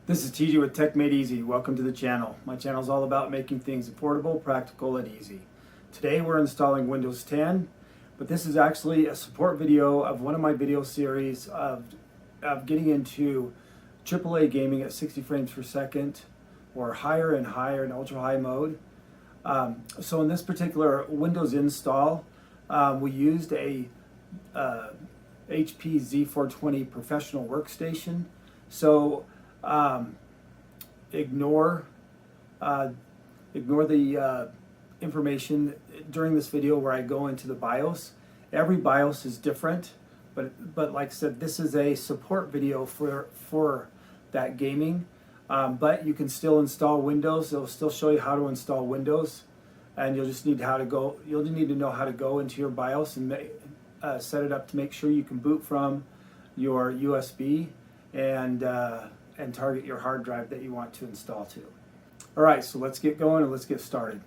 This is TJ with Tech Made Easy. Welcome to the channel. My channel is all about making things affordable, practical, and easy. Today we're installing Windows 10, but this is actually a support video of one of my video series of getting into AAA gaming at 60 frames per second or higher and higher in ultra high mode. So in this particular Windows install, we used a HP Z420 professional workstation. So ignore the information during this video where I go into the BIOS. Every BIOS is different, but like I said, this is a support video for that gaming. But you can still install Windows. It'll still show you how to install Windows, and you'll just need You'll need to know how to go into your BIOS and set it up to make sure you can boot from your USB and target your hard drive that you want to install to. All right, so let's get going and let's get started.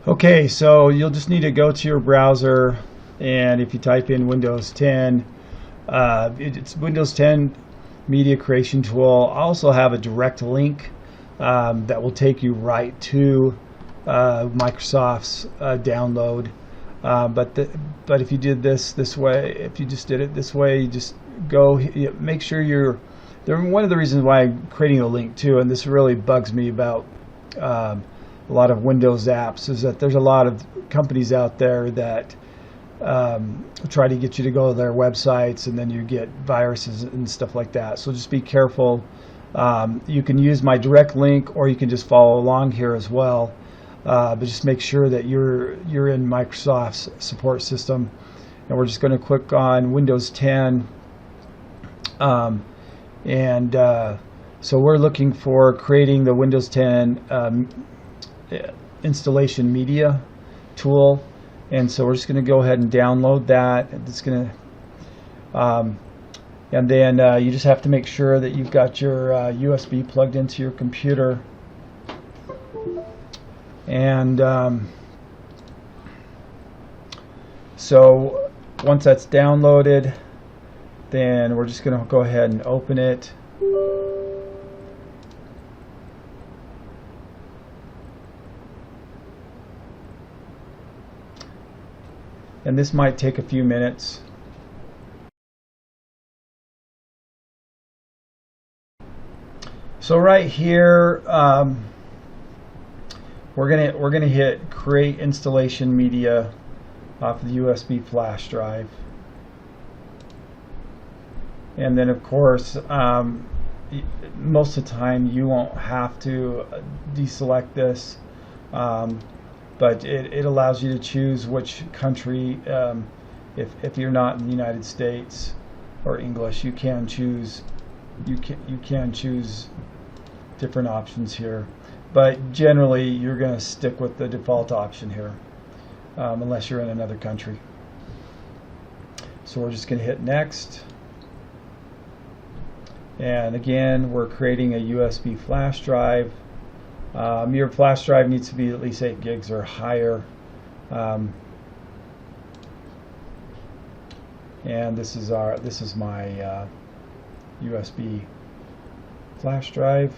Okay, so you'll just need to go to your browser, and if you type in Windows 10, it's Windows 10 Media Creation Tool. I also have a direct link that will take you right to Microsoft's download. But if you did this way, if you just did it this way, you just go. Make sure you're. One of the reasons why I'm creating a link too, and this really bugs me about a lot of Windows apps, is that there's a lot of companies out there that try to get you to go to their websites, and then you get viruses and stuff like that. So just be careful. You can use my direct link, or you can just follow along here as well. But just make sure that you're in Microsoft's support system. And we're just going to click on Windows 10. So we're looking for creating the Windows 10 installation media tool. And so we're just going to go ahead and download that. It's going to, and then you just have to make sure that you've got your USB plugged into your computer. And so once that's downloaded, then we're just going to go ahead and open it. And this might take a few minutes. So right here, we're gonna hit Create Installation Media off the USB flash drive, and then of course, most of the time you won't have to deselect this. But it allows you to choose which country. If you're not in the United States or English, you can choose different options here. But generally, you're going to stick with the default option here, unless you're in another country. So we're just going to hit Next. And again, we're creating a USB flash drive. Your flash drive needs to be at least 8 gigs or higher. And this is my USB flash drive.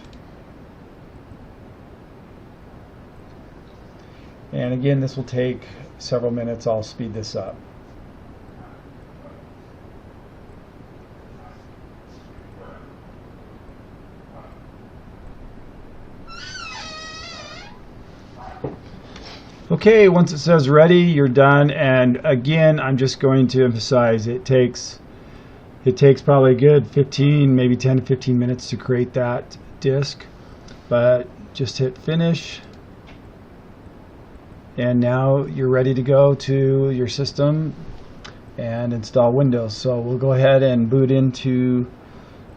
And again, this will take several minutes. I'll speed this up. Okay, once it says ready, you're done. And again, I'm just going to emphasize it takes probably a good 15, maybe 10 to 15 minutes to create that disk. But just hit finish, and now you're ready to go to your system and install Windows. So we'll go ahead and boot into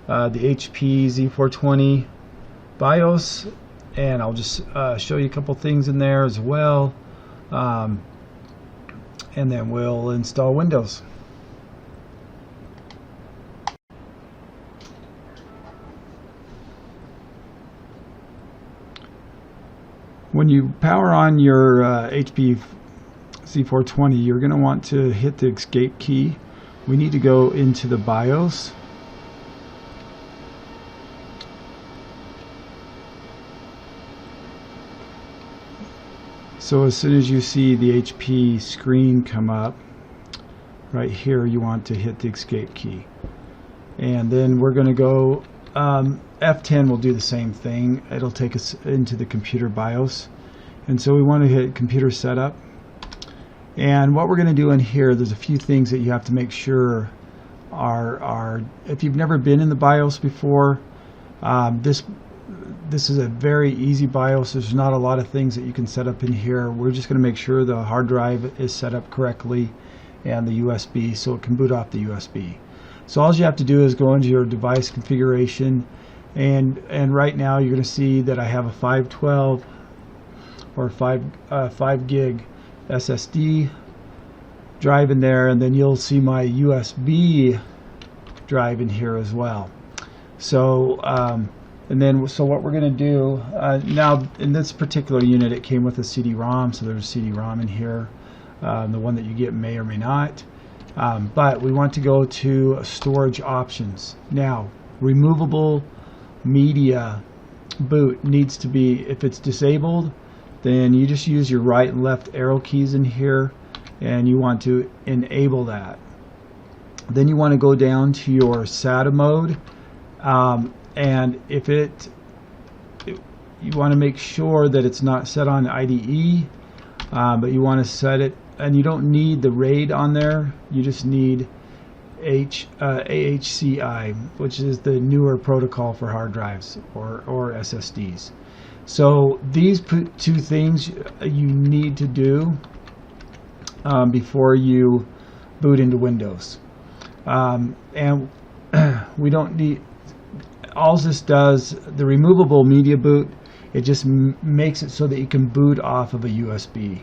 the HP Z420 BIOS. And I'll just show you a couple things in there as well, and then we'll install Windows. When you power on your HP Z420, you're going to want to hit the escape key. We need to go into the BIOS. So as soon as you see the HP screen come up, right here you want to hit the escape key. And then we're going to go, F10 will do the same thing. It'll take us into the computer BIOS. And so we want to hit computer setup. And what we're going to do in here, there's a few things that you have to make sure are if you've never been in the BIOS before, this is a very easy BIOS. There's not a lot of things that you can set up in here. We're just going to make sure the hard drive is set up correctly and the USB so it can boot off the USB. So all you have to do is go into your device configuration, and right now you're going to see that I have a 512 or 5 gig SSD drive in there, and then you'll see my USB drive in here as well. So so what we're going to do now, in this particular unit it came with a CD-ROM, so there's a CD-ROM in here. The one that you get may or may not, but we want to go to storage options. Now, removable media boot needs to be, if it's disabled, then you just use your right and left arrow keys in here and you want to enable that. Then you want to go down to your SATA mode, and if you want to make sure that it's not set on IDE, but you want to set it, and you don't need the RAID on there, you just need AHCI, which is the newer protocol for hard drives or SSDs. So these two things you need to do before you boot into Windows. And we don't need, all this does, the removable media boot, it just makes it so that you can boot off of a USB,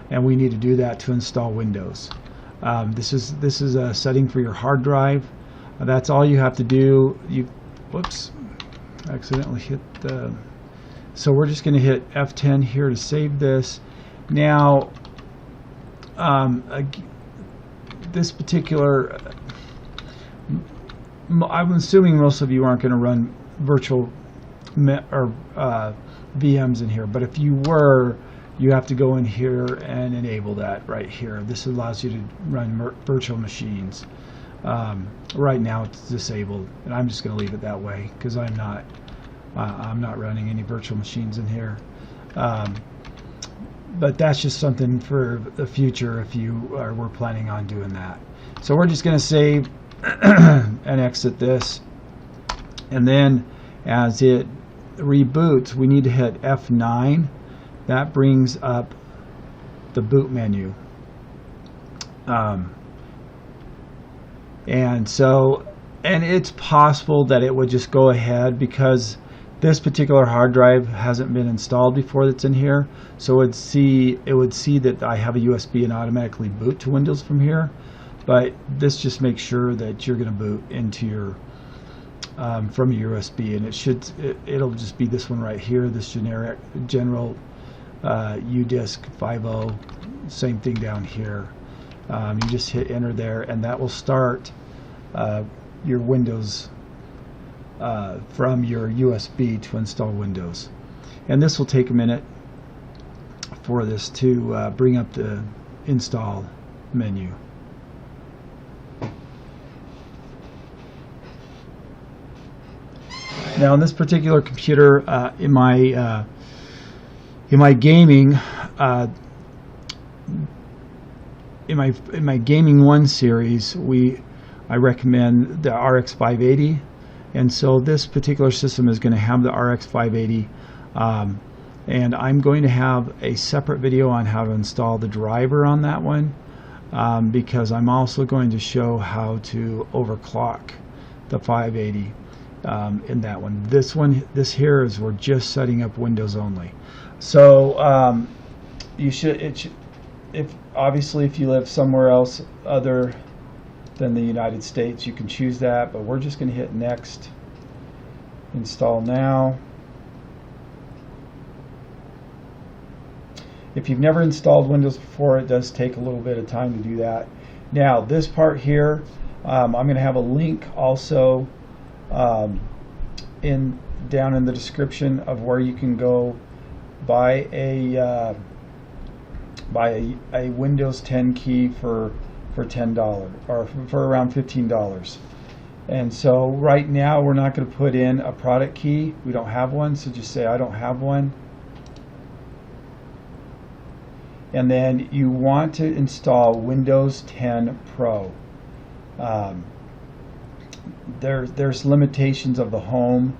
and we need to do that to install Windows. This is a setting for your hard drive. That's all you have to do. Whoops, accidentally hit the. So we're just going to hit F10 here to save this. Now, this particular, I'm assuming most of you aren't going to run virtual or VMs in here, but if you were, you have to go in here and enable that right here. This allows you to run virtual machines. Right now it's disabled, and I'm just going to leave it that way because I'm not running any virtual machines in here. But that's just something for the future if you were planning on doing that. So we're just going to save and exit this, and then as it reboots, we need to hit F9. That brings up the boot menu. And it's possible that it would just go ahead because this particular hard drive hasn't been installed before that's in here, so it would see that I have a USB and automatically boot to Windows from here. But this just makes sure that you're going to boot into your from your USB, and it'll just be this one right here, this general UDisk 5.0, same thing down here. You just hit enter there, and that will start your Windows from your USB to install Windows. And this will take a minute for this to bring up the install menu. Now, in this particular computer, in my gaming, in my Gaming 1 series, I recommend the RX 580, and so this particular system is going to have the RX 580, and I'm going to have a separate video on how to install the driver on that one, because I'm also going to show how to overclock the 580 in that one. This here is we're just setting up Windows only. So obviously if you live somewhere else other than the United States, you can choose that, but we're just going to hit next, install now, If you've never installed Windows before, it does take a little bit of time to do that. Now this part here, I'm going to have a link also down in the description of where you can go buy a Windows 10 key for $10 or for around $15. And so right now we're not going to put in a product key. We don't have one, so just say I don't have one. And then you want to install Windows 10 Pro. There's limitations of the home,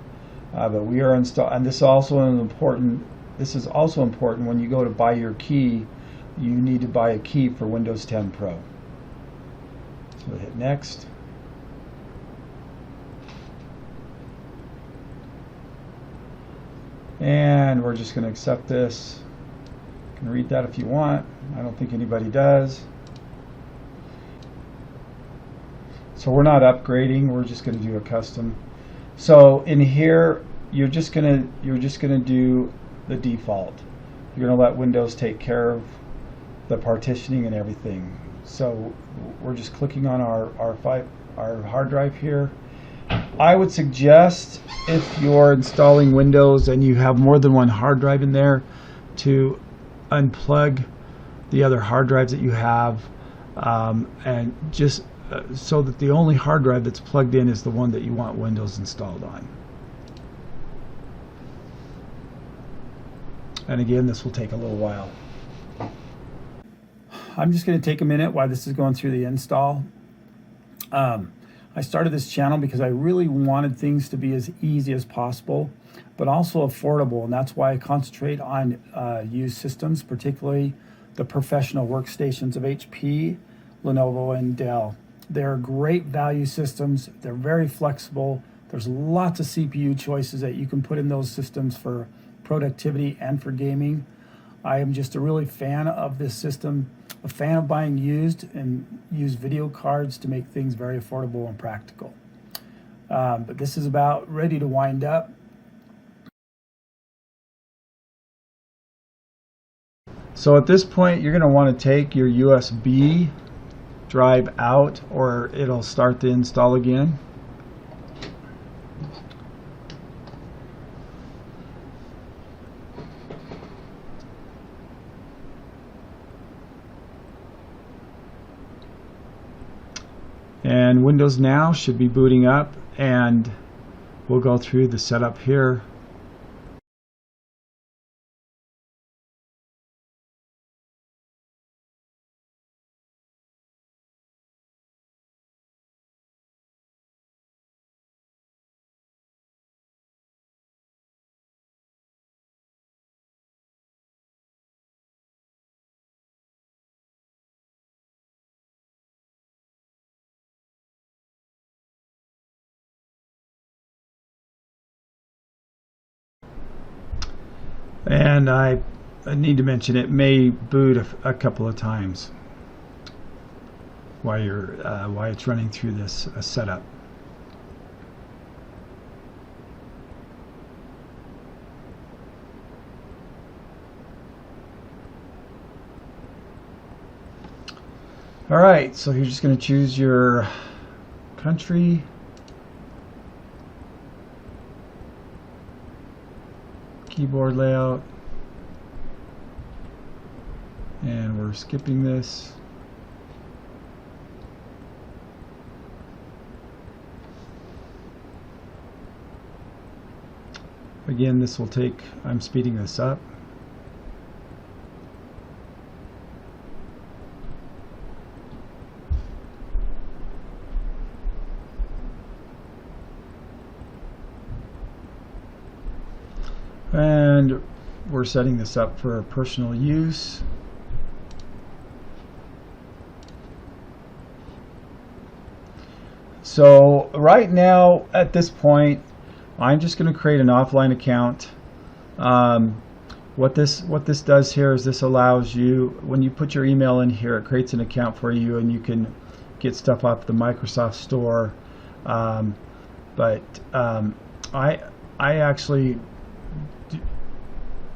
but we are install. And this is also important when you go to buy your key. You need to buy a key for Windows 10 Pro. So we'll hit next. And we're just going to accept this. You can read that if you want. I don't think anybody does. So we're not upgrading. We're just going to do a custom. So in here, you're just going to do the default. You're going to let Windows take care of the partitioning and everything. So we're just clicking on our hard drive here. I would suggest, if you're installing Windows and you have more than one hard drive in there, to unplug the other hard drives that you have, and just so that the only hard drive that's plugged in is the one that you want Windows installed on. And again, this will take a little while. I'm just going to take a minute while this is going through the install. I started this channel because I really wanted things to be as easy as possible, but also affordable, and that's why I concentrate on used systems, particularly the professional workstations of HP, Lenovo, and Dell. They're great value systems. They're very flexible. There's lots of CPU choices that you can put in those systems for productivity and for gaming. I am just a really fan of this system, a fan of buying used and used video cards to make things very affordable and practical. But this is about ready to wind up. So at this point, you're going to want to take your USB drive out, or it'll start the install again. And Windows Now should be booting up, and we'll go through the setup here. And I need to mention, it may boot a couple of times while it's running through this setup. All right, so you're just going to choose your country. Keyboard layout, and we're skipping this. Again, this will take, I'm speeding this up. And we're setting this up for personal use. So right now, at this point, I'm just going to create an offline account. What this does here is this allows you, when you put your email in here, it creates an account for you, and you can get stuff off the Microsoft Store. I actually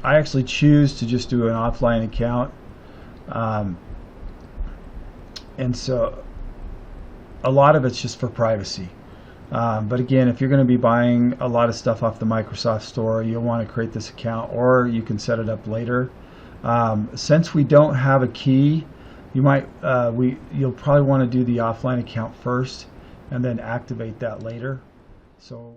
I actually choose to just do an offline account, and so a lot of it's just for privacy. But again, if you're going to be buying a lot of stuff off the Microsoft Store, you'll want to create this account, or you can set it up later. Since we don't have a key, you'll probably want to do the offline account first and then activate that later. So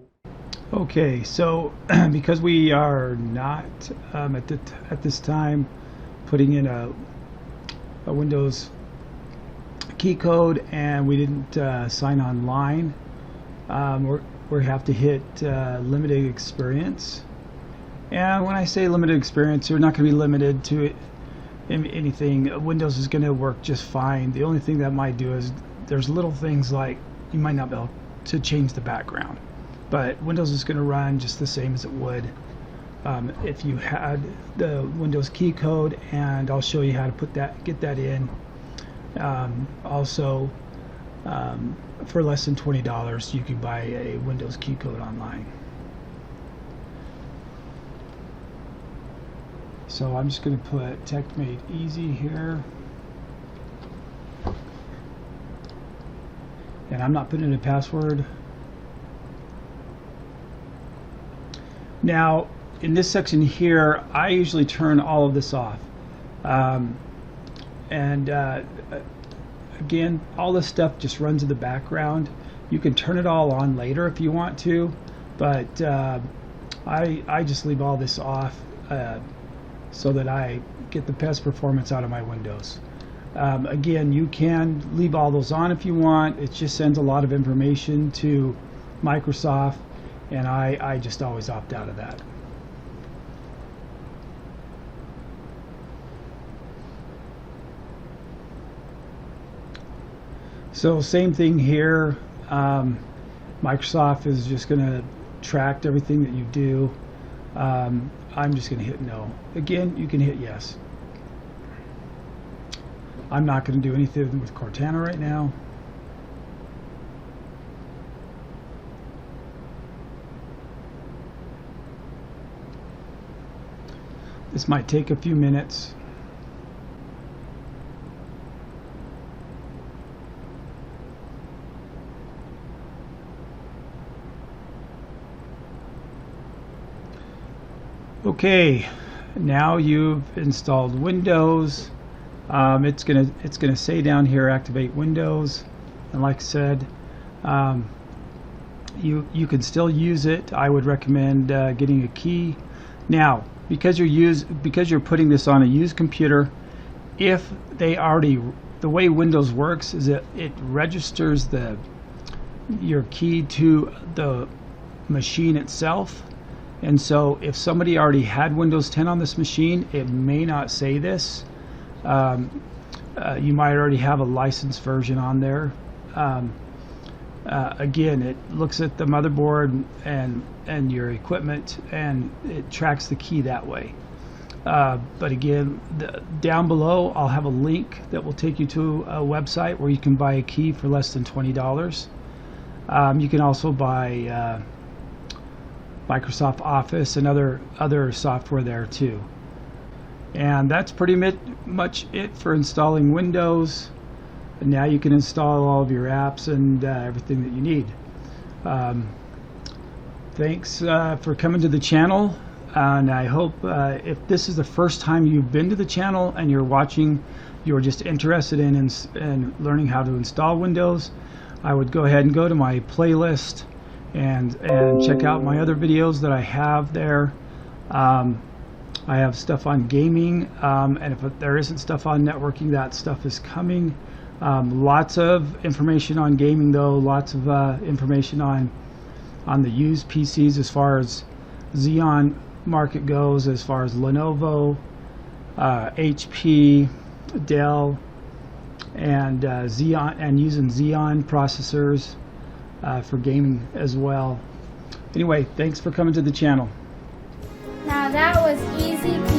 okay, so because we are not at this time putting in a Windows key code, and we didn't sign online, we have to hit limited experience. And when I say limited experience, you're not going to be limited to anything. Windows is going to work just fine. The only thing that might do is there's little things like you might not be able to change the background, but Windows is going to run just the same as it would if you had the Windows key code, and I'll show you how to get that in. Also, for less than $20, you can buy a Windows key code online. So I'm just going to put TechMate Easy here, and I'm not putting in a password. Now in this section here, I usually turn all of this off, again, all this stuff just runs in the background. You can turn it all on later if you want to, but I just leave all this off so that I get the best performance out of my Windows. Again, you can leave all those on if you want. It just sends a lot of information to Microsoft, and I just always opt out of that. So same thing here. Microsoft is just going to track everything that you do. I'm just going to hit no. Again, you can hit yes. I'm not going to do anything with Cortana right now. This might take a few minutes. Okay, now you've installed Windows. It's gonna say down here activate Windows, and like I said, you can still use it. I would recommend getting a key. Now, because you're putting this on a used computer, if the way Windows works is that it registers your key to the machine itself. And so if somebody already had Windows 10 on this machine, it may not say this. You might already have a licensed version on there. Again, it looks at the motherboard and your equipment, and it tracks the key that way. But again, down below I'll have a link that will take you to a website where you can buy a key for less than $20. You can also buy Microsoft Office and other software there too. And that's pretty much it for installing Windows. And now you can install all of your apps and everything that you need. Thanks for coming to the channel, and I hope if this is the first time you've been to the channel and you're watching, you're just interested in learning how to install Windows, I would go ahead and go to my playlist and check out my other videos that I have there. I have stuff on gaming, and if there isn't stuff on networking, that stuff is coming. Lots of information on gaming though, lots of information on the used PCs as far as Xeon market goes, as far as Lenovo, HP, Dell, and Xeon, and using Xeon processors for gaming as well. Anyway, thanks for coming to the channel. Now that was easy.